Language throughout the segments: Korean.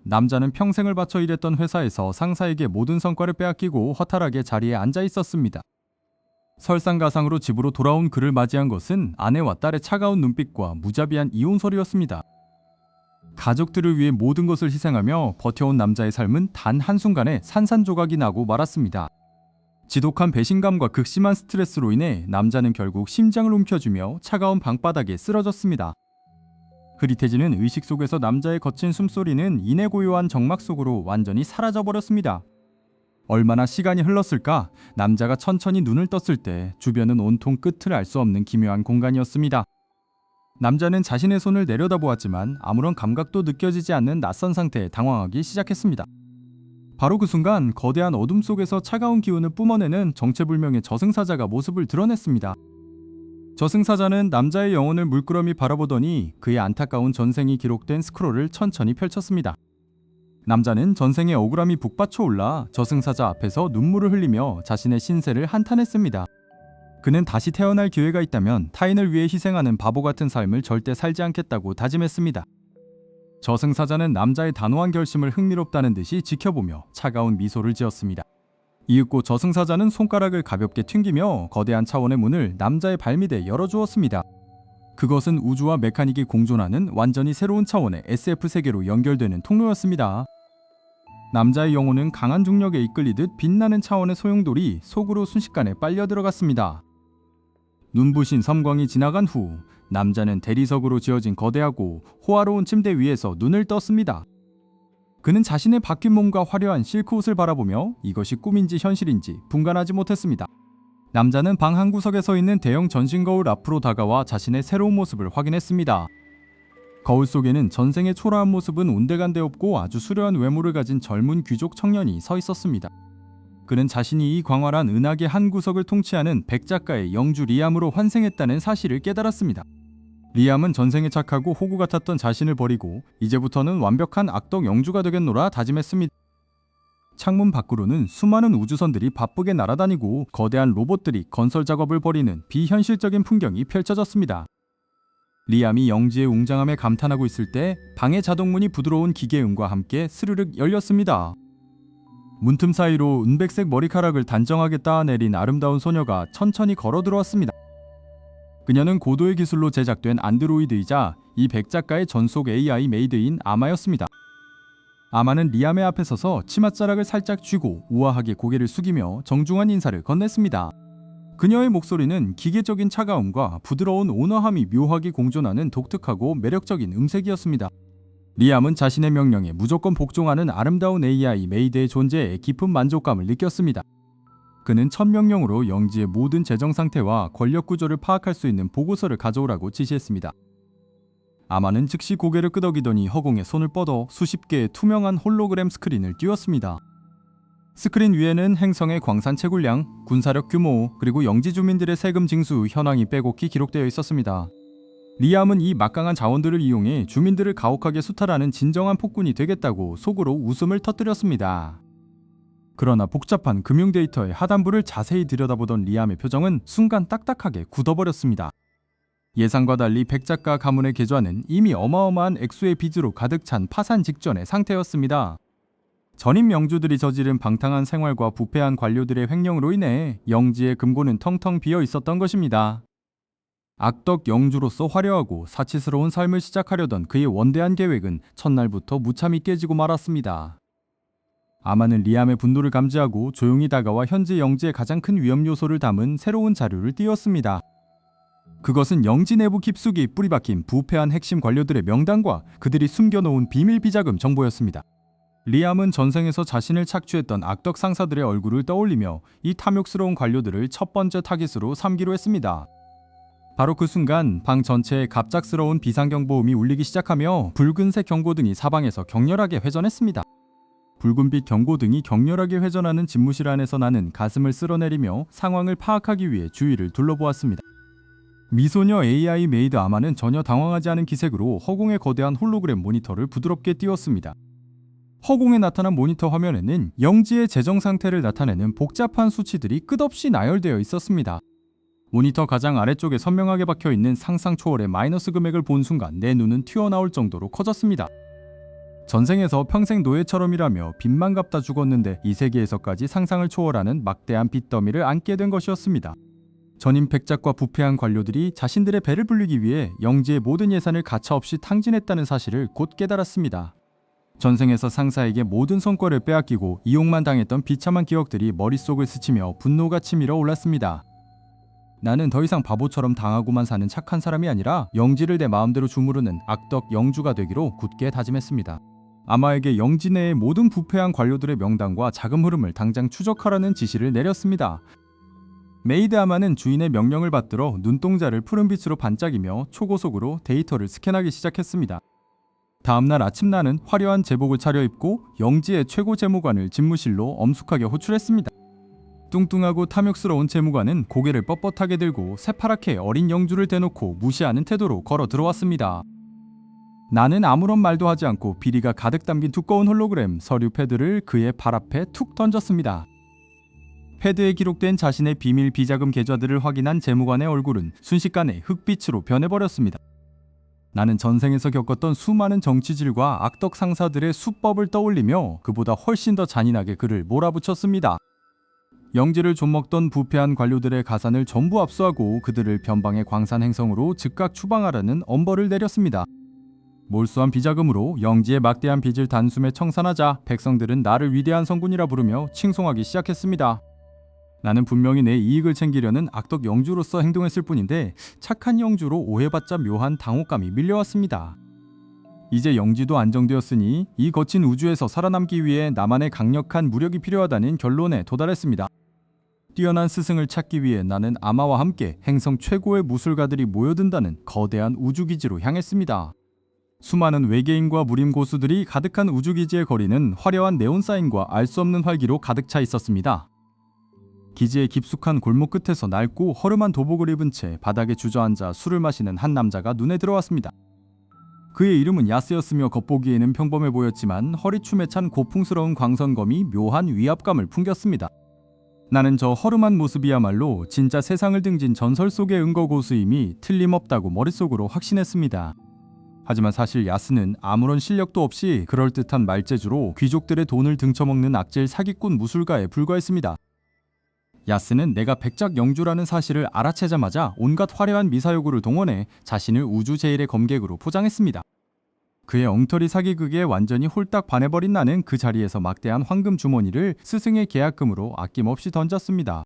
남자는 평생을 바쳐 일했던 회사에서 상사에게 모든 성과를 빼앗기고 허탈하게 자리에 앉아 있었습니다. 설상가상으로 집으로 돌아온 그를 맞이한 것은 아내와 딸의 차가운 눈빛과 무자비한 이혼 소리였습니다. 가족들을 위해 모든 것을 희생하며 버텨온 남자의 삶은 단 한순간에 산산조각이 나고 말았습니다. 지독한 배신감과 극심한 스트레스로 인해 남자는 결국 심장을 움켜쥐며 차가운 방바닥에 쓰러졌습니다. 흐릿해지는 의식 속에서 남자의 거친 숨소리는 이내 고요한 정막 속으로 완전히 사라져버렸습니다. 얼마나 시간이 흘렀을까? 남자가 천천히 눈을 떴을 때 주변은 온통 끝을 알 수 없는 기묘한 공간이었습니다. 남자는 자신의 손을 내려다보았지만 아무런 감각도 느껴지지 않는 낯선 상태에 당황하기 시작했습니다. 바로 그 순간 거대한 어둠 속에서 차가운 기운을 뿜어내는 정체불명의 저승사자가 모습을 드러냈습니다. 저승사자는 남자의 영혼을 물끄러미 바라보더니 그의 안타까운 전생이 기록된 스크롤을 천천히 펼쳤습니다. 남자는 전생의 억울함이 북받쳐 올라 저승사자 앞에서 눈물을 흘리며 자신의 신세를 한탄했습니다. 그는 다시 태어날 기회가 있다면 타인을 위해 희생하는 바보 같은 삶을 절대 살지 않겠다고 다짐했습니다. 저승사자는 남자의 단호한 결심을 흥미롭다는 듯이 지켜보며 차가운 미소를 지었습니다. 이윽고 저승사자는 손가락을 가볍게 튕기며 거대한 차원의 문을 남자의 발밑에 열어주었습니다. 그것은 우주와 메카닉이 공존하는 완전히 새로운 차원의 SF 세계로 연결되는 통로였습니다. 남자의 영혼은 강한 중력에 이끌리듯 빛나는 차원의 소용돌이 속으로 순식간에 빨려 들어갔습니다. 눈부신 섬광이 지나간 후 남자는 대리석으로 지어진 거대하고 호화로운 침대 위에서 눈을 떴습니다. 그는 자신의 바뀐 몸과 화려한 실크 옷을 바라보며 이것이 꿈인지 현실인지 분간하지 못했습니다. 남자는 방 한 구석에 서 있는 대형 전신 거울 앞으로 다가와 자신의 새로운 모습을 확인했습니다. 거울 속에는 전생의 초라한 모습은 온데간데 없고 아주 수려한 외모를 가진 젊은 귀족 청년이 서 있었습니다. 그는 자신이 이 광활한 은하계 한 구석을 통치하는 백작가의 영주 리암으로 환생했다는 사실을 깨달았습니다. 리암은 전생에 착하고 호구 같았던 자신을 버리고 이제부터는 완벽한 악덕 영주가 되겠노라 다짐했습니다. 창문 밖으로는 수많은 우주선들이 바쁘게 날아다니고 거대한 로봇들이 건설 작업을 벌이는 비현실적인 풍경이 펼쳐졌습니다. 리암이 영지의 웅장함에 감탄하고 있을 때 방의 자동문이 부드러운 기계음과 함께 스르륵 열렸습니다. 문틈 사이로 은백색 머리카락을 단정하게 따내린 아름다운 소녀가 천천히 걸어 들어왔습니다. 그녀는 고도의 기술로 제작된 안드로이드이자 이 백작가의 전속 AI 메이드인 아마였습니다. 아마는 리암의 앞에 서서 치맛자락을 살짝 쥐고 우아하게 고개를 숙이며 정중한 인사를 건넸습니다. 그녀의 목소리는 기계적인 차가움과 부드러운 온화함이 묘하게 공존하는 독특하고 매력적인 음색이었습니다. 리암은 자신의 명령에 무조건 복종하는 아름다운 AI 메이드의 존재에 깊은 만족감을 느꼈습니다. 그는 첫 명령으로 영지의 모든 재정 상태와 권력 구조를 파악할 수 있는 보고서를 가져오라고 지시했습니다. 아마는 즉시 고개를 끄덕이더니 허공에 손을 뻗어 수십 개의 투명한 홀로그램 스크린을 띄웠습니다. 스크린 위에는 행성의 광산 채굴량, 군사력 규모, 그리고 영지 주민들의 세금 징수 현황이 빼곡히 기록되어 있었습니다. 리암은 이 막강한 자원들을 이용해 주민들을 가혹하게 수탈하는 진정한 폭군이 되겠다고 속으로 웃음을 터뜨렸습니다. 그러나 복잡한 금융 데이터의 하단부를 자세히 들여다보던 리암의 표정은 순간 딱딱하게 굳어버렸습니다. 예상과 달리 백작가 가문의 계좌는 이미 어마어마한 액수의 빚으로 가득 찬 파산 직전의 상태였습니다. 전임 영주들이 저지른 방탕한 생활과 부패한 관료들의 횡령으로 인해 영지의 금고는 텅텅 비어 있었던 것입니다. 악덕 영주로서 화려하고 사치스러운 삶을 시작하려던 그의 원대한 계획은 첫날부터 무참히 깨지고 말았습니다. 아마는 리암의 분노를 감지하고 조용히 다가와 현재 영지의 가장 큰 위험 요소를 담은 새로운 자료를 띄웠습니다. 그것은 영지 내부 깊숙이 뿌리박힌 부패한 핵심 관료들의 명단과 그들이 숨겨놓은 비밀 비자금 정보였습니다. 리암은 전생에서 자신을 착취했던 악덕 상사들의 얼굴을 떠올리며 이 탐욕스러운 관료들을 첫 번째 타깃으로 삼기로 했습니다. 바로 그 순간 방 전체에 갑작스러운 비상경보음이 울리기 시작하며 붉은색 경고등이 사방에서 격렬하게 회전했습니다. 붉은빛 경고등이 격렬하게 회전하는 집무실 안에서 나는 가슴을 쓸어내리며 상황을 파악하기 위해 주위를 둘러보았습니다. 미소녀 AI 메이드 아마는 전혀 당황하지 않은 기색으로 허공의 거대한 홀로그램 모니터를 부드럽게 띄웠습니다. 허공에 나타난 모니터 화면에는 영지의 재정 상태를 나타내는 복잡한 수치들이 끝없이 나열되어 있었습니다. 모니터 가장 아래쪽에 선명하게 박혀있는 상상 초월의 마이너스 금액을 본 순간 내 눈은 튀어나올 정도로 커졌습니다. 전생에서 평생 노예처럼 일하며 빚만 갚다 죽었는데 이 세계에서까지 상상을 초월하는 막대한 빚더미를 안게 된 것이었습니다. 전임 백작과 부패한 관료들이 자신들의 배를 불리기 위해 영지의 모든 예산을 가차없이 탕진했다는 사실을 곧 깨달았습니다. 전생에서 상사에게 모든 성과를 빼앗기고 이용만 당했던 비참한 기억들이 머릿속을 스치며 분노가 치밀어 올랐습니다. 나는 더 이상 바보처럼 당하고만 사는 착한 사람이 아니라 영지를 내 마음대로 주무르는 악덕 영주가 되기로 굳게 다짐했습니다. 아마에게 영지 내의 모든 부패한 관료들의 명단과 자금 흐름을 당장 추적하라는 지시를 내렸습니다. 메이드 아마는 주인의 명령을 받들어 눈동자를 푸른빛으로 반짝이며 초고속으로 데이터를 스캔하기 시작했습니다. 다음날 아침 나는 화려한 제복을 차려입고 영지의 최고 재무관을 집무실로 엄숙하게 호출했습니다. 뚱뚱하고 탐욕스러운 재무관은 고개를 뻣뻣하게 들고 새파랗게 어린 영주를 대놓고 무시하는 태도로 걸어 들어왔습니다. 나는 아무런 말도 하지 않고 비리가 가득 담긴 두꺼운 홀로그램 서류 패드를 그의 발 앞에 툭 던졌습니다. 패드에 기록된 자신의 비밀 비자금 계좌들을 확인한 재무관의 얼굴은 순식간에 흑빛으로 변해버렸습니다. 나는 전생에서 겪었던 수많은 정치질과 악덕 상사들의 수법을 떠올리며 그보다 훨씬 더 잔인하게 그를 몰아붙였습니다. 영지를 좀먹던 부패한 관료들의 가산을 전부 압수하고 그들을 변방의 광산 행성으로 즉각 추방하라는 엄벌을 내렸습니다. 몰수한 비자금으로 영지의 막대한 빚을 단숨에 청산하자 백성들은 나를 위대한 성군이라 부르며 칭송하기 시작했습니다. 나는 분명히 내 이익을 챙기려는 악덕 영주로서 행동했을 뿐인데 착한 영주로 오해받자 묘한 당혹감이 밀려왔습니다. 이제 영지도 안정되었으니 이 거친 우주에서 살아남기 위해 나만의 강력한 무력이 필요하다는 결론에 도달했습니다. 뛰어난 스승을 찾기 위해 나는 아마와 함께 행성 최고의 무술가들이 모여든다는 거대한 우주기지로 향했습니다. 수많은 외계인과 무림 고수들이 가득한 우주기지의 거리는 화려한 네온사인과 알 수 없는 활기로 가득 차 있었습니다. 기지의 깊숙한 골목 끝에서 낡고 허름한 도복을 입은 채 바닥에 주저앉아 술을 마시는 한 남자가 눈에 들어왔습니다. 그의 이름은 야스였으며 겉보기에는 평범해 보였지만 허리춤에 찬 고풍스러운 광선검이 묘한 위압감을 풍겼습니다. 나는 저 허름한 모습이야말로 진짜 세상을 등진 전설 속의 은거고수임이 틀림없다고 머릿속으로 확신했습니다. 하지만 사실 야스는 아무런 실력도 없이 그럴듯한 말재주로 귀족들의 돈을 등쳐먹는 악질 사기꾼 무술가에 불과했습니다. 야스는 내가 백작 영주라는 사실을 알아채자마자 온갖 화려한 미사여구를 동원해 자신을 우주 제일의 검객으로 포장했습니다. 그의 엉터리 사기극에 완전히 홀딱 반해버린 나는 그 자리에서 막대한 황금 주머니를 스승의 계약금으로 아낌없이 던졌습니다.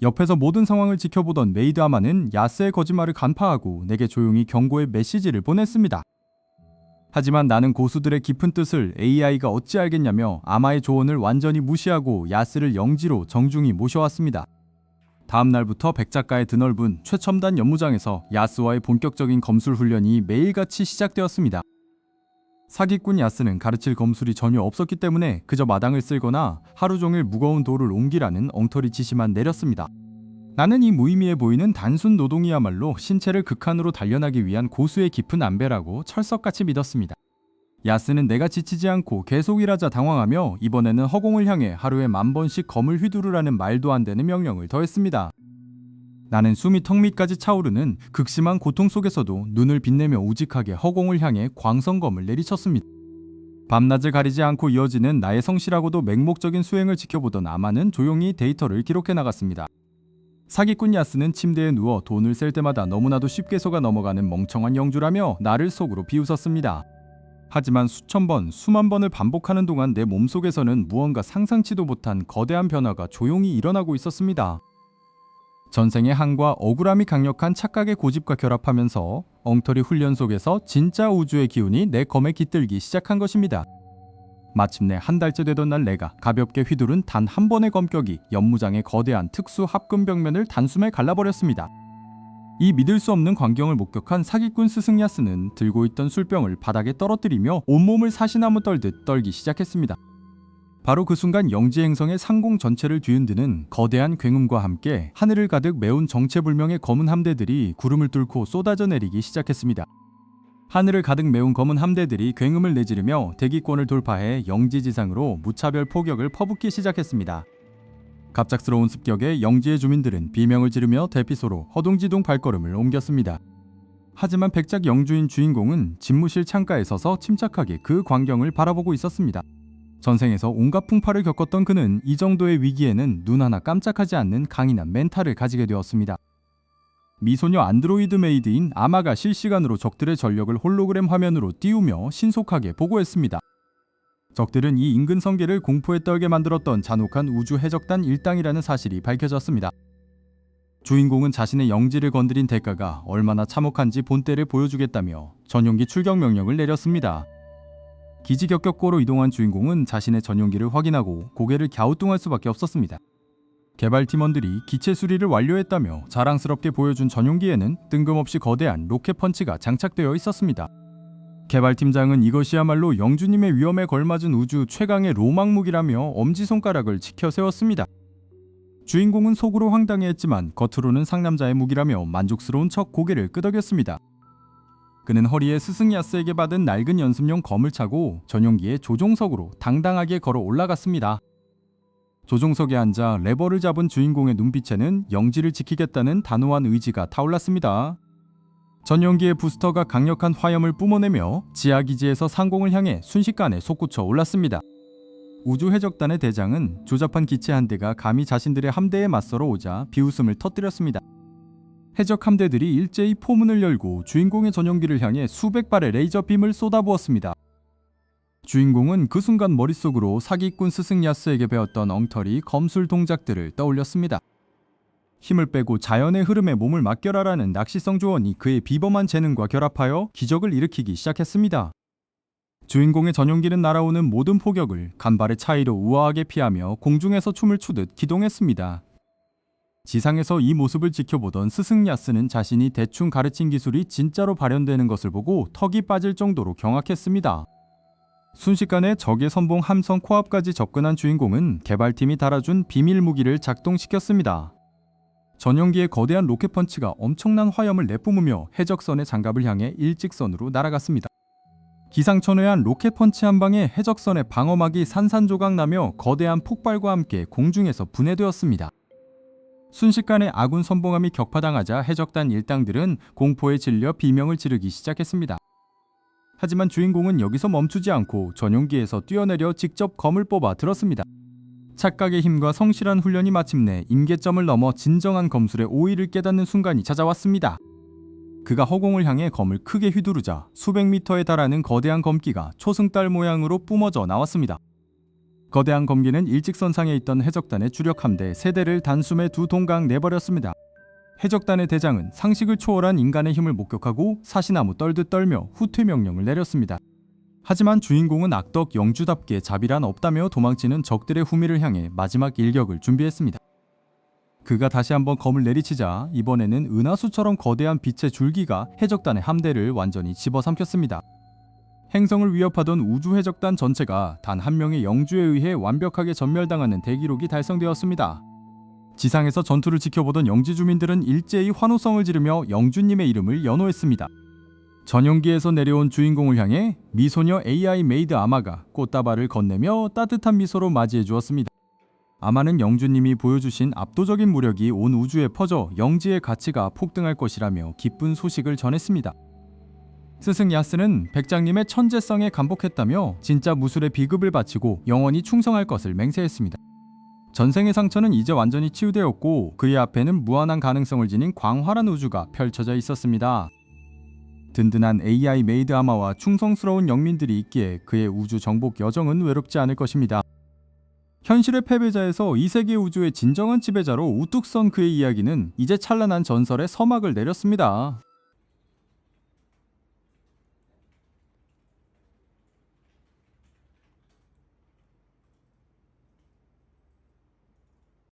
옆에서 모든 상황을 지켜보던 메이드 아마는 야스의 거짓말을 간파하고 내게 조용히 경고의 메시지를 보냈습니다. 하지만 나는 고수들의 깊은 뜻을 AI가 어찌 알겠냐며 아마의 조언을 완전히 무시하고 야스를 영지로 정중히 모셔왔습니다. 다음 날부터 백작가의 드넓은 최첨단 연무장에서 야스와의 본격적인 검술 훈련이 매일같이 시작되었습니다. 사기꾼 야스는 가르칠 검술이 전혀 없었기 때문에 그저 마당을 쓸거나 하루 종일 무거운 돌을 옮기라는 엉터리 지시만 내렸습니다. 나는 이 무의미해 보이는 단순 노동이야말로 신체를 극한으로 단련하기 위한 고수의 깊은 안배라고 철석같이 믿었습니다. 야스는 내가 지치지 않고 계속 일하자 당황하며 이번에는 허공을 향해 하루에 10,000번씩 검을 휘두르라는 말도 안 되는 명령을 더했습니다. 나는 숨이 턱 밑까지 차오르는 극심한 고통 속에서도 눈을 빛내며 우직하게 허공을 향해 광선검을 내리쳤습니다. 밤낮을 가리지 않고 이어지는 나의 성실하고도 맹목적인 수행을 지켜보던 아마는 조용히 데이터를 기록해 나갔습니다. 사기꾼 야스는 침대에 누워 돈을 셀 때마다 너무나도 쉽게 속아 넘어가는 멍청한 영주라며 나를 속으로 비웃었습니다. 하지만 수천 번, 수만 번을 반복하는 동안 내 몸속에서는 무언가 상상치도 못한 거대한 변화가 조용히 일어나고 있었습니다. 전생의 한과 억울함이 강력한 착각의 고집과 결합하면서 엉터리 훈련 속에서 진짜 우주의 기운이 내 검에 깃들기 시작한 것입니다. 마침내 한 달째 되던 날 내가 가볍게 휘두른 단 한 번의 검격이 연무장의 거대한 특수 합금 벽면을 단숨에 갈라버렸습니다. 이 믿을 수 없는 광경을 목격한 사기꾼 스승 야스는 들고 있던 술병을 바닥에 떨어뜨리며 온몸을 사시나무 떨듯 떨기 시작했습니다. 바로 그 순간 영지 행성의 상공 전체를 뒤흔드는 거대한 굉음과 함께 하늘을 가득 메운 정체불명의 검은 함대들이 구름을 뚫고 쏟아져 내리기 시작했습니다. 하늘을 가득 메운 검은 함대들이 굉음을 내지르며 대기권을 돌파해 영지지상으로 무차별 포격을 퍼붓기 시작했습니다. 갑작스러운 습격에 영지의 주민들은 비명을 지르며 대피소로 허둥지둥 발걸음을 옮겼습니다. 하지만 백작 영주인 주인공은 집무실 창가에 서서 침착하게 그 광경을 바라보고 있었습니다. 전생에서 온갖 풍파를 겪었던 그는 이 정도의 위기에는 눈 하나 깜짝하지 않는 강인한 멘탈을 가지게 되었습니다. 미소녀 안드로이드 메이드인 아마가 실시간으로 적들의 전력을 홀로그램 화면으로 띄우며 신속하게 보고했습니다. 적들은 이 인근 성계를 공포에 떨게 만들었던 잔혹한 우주 해적단 일당이라는 사실이 밝혀졌습니다. 주인공은 자신의 영지를 건드린 대가가 얼마나 참혹한지 본때를 보여주겠다며 전용기 출격 명령을 내렸습니다. 기지격격고로 이동한 주인공은 자신의 전용기를 확인하고 고개를 갸우뚱할 수밖에 없었습니다. 개발팀원들이 기체 수리를 완료했다며 자랑스럽게 보여준 전용기에는 뜬금없이 거대한 로켓 펀치가 장착되어 있었습니다. 개발팀장은 이것이야말로 영주님의 위험에 걸맞은 우주 최강의 로망 무기라며 엄지손가락을 치켜 세웠습니다. 주인공은 속으로 황당해했지만 겉으로는 상남자의 무기라며 만족스러운 척 고개를 끄덕였습니다. 그는 허리에 스승야스에게 받은 낡은 연습용 검을 차고 전용기의 조종석으로 당당하게 걸어 올라갔습니다. 조종석에 앉아 레버를 잡은 주인공의 눈빛에는 영지를 지키겠다는 단호한 의지가 타올랐습니다. 전용기의 부스터가 강력한 화염을 뿜어내며 지하기지에서 상공을 향해 순식간에 솟구쳐 올랐습니다. 우주해적단의 대장은 조잡한 기체 한 대가 감히 자신들의 함대에 맞서러 오자 비웃음을 터뜨렸습니다. 해적 함대들이 일제히 포문을 열고 주인공의 전용기를 향해 수백 발의 레이저 빔을 쏟아부었습니다. 주인공은 그 순간 머릿속으로 사기꾼 스승 야스에게 배웠던 엉터리 검술 동작들을 떠올렸습니다. 힘을 빼고 자연의 흐름에 몸을 맡겨라라는 낚시성 조언이 그의 비범한 재능과 결합하여 기적을 일으키기 시작했습니다. 주인공의 전용기는 날아오는 모든 포격을 간발의 차이로 우아하게 피하며 공중에서 춤을 추듯 기동했습니다. 지상에서 이 모습을 지켜보던 스승 야스는 자신이 대충 가르친 기술이 진짜로 발현되는 것을 보고 턱이 빠질 정도로 경악했습니다. 순식간에 적의 선봉 함성 코앞까지 접근한 주인공은 개발팀이 달아준 비밀 무기를 작동시켰습니다. 전용기의 거대한 로켓 펀치가 엄청난 화염을 내뿜으며 해적선의 장갑을 향해 일직선으로 날아갔습니다. 기상천외한 로켓 펀치 한 방에 해적선의 방어막이 산산조각 나며 거대한 폭발과 함께 공중에서 분해되었습니다. 순식간에 아군 선봉함이 격파당하자 해적단 일당들은 공포에 질려 비명을 지르기 시작했습니다. 하지만 주인공은 여기서 멈추지 않고 전용기에서 뛰어내려 직접 검을 뽑아 들었습니다. 착각의 힘과 성실한 훈련이 마침내 임계점을 넘어 진정한 검술의 오의를 깨닫는 순간이 찾아왔습니다. 그가 허공을 향해 검을 크게 휘두르자 수백 미터에 달하는 거대한 검기가 초승달 모양으로 뿜어져 나왔습니다. 거대한 검기는 일직선상에 있던 해적단의 주력 함대 3대를 단숨에 두 동강 내버렸습니다. 해적단의 대장은 상식을 초월한 인간의 힘을 목격하고 사시나무 떨듯 떨며 후퇴 명령을 내렸습니다. 하지만 주인공은 악덕 영주답게 자비란 없다며 도망치는 적들의 후미를 향해 마지막 일격을 준비했습니다. 그가 다시 한번 검을 내리치자 이번에는 은하수처럼 거대한 빛의 줄기가 해적단의 함대를 완전히 집어삼켰습니다. 행성을 위협하던 우주해적단 전체가 단 한 명의 영주에 의해 완벽하게 전멸당하는 대기록이 달성되었습니다. 지상에서 전투를 지켜보던 영지 주민들은 일제히 환호성을 지르며 영주님의 이름을 연호했습니다. 전용기에서 내려온 주인공을 향해 미소녀 AI 메이드 아마가 꽃다발을 건네며 따뜻한 미소로 맞이해 주었습니다. 아마는 영주님이 보여주신 압도적인 무력이 온 우주에 퍼져 영지의 가치가 폭등할 것이라며 기쁜 소식을 전했습니다. 스승 야스는 백장님의 천재성에 감복했다며 진짜 무술의 비급을 바치고 영원히 충성할 것을 맹세했습니다. 전생의 상처는 이제 완전히 치유되었고 그의 앞에는 무한한 가능성을 지닌 광활한 우주가 펼쳐져 있었습니다. 든든한 AI 메이드 아마와 충성스러운 영민들이 있기에 그의 우주 정복 여정은 외롭지 않을 것입니다. 현실의 패배자에서 이 세계 우주의 진정한 지배자로 우뚝 선 그의 이야기는 이제 찬란한 전설의 서막을 내렸습니다.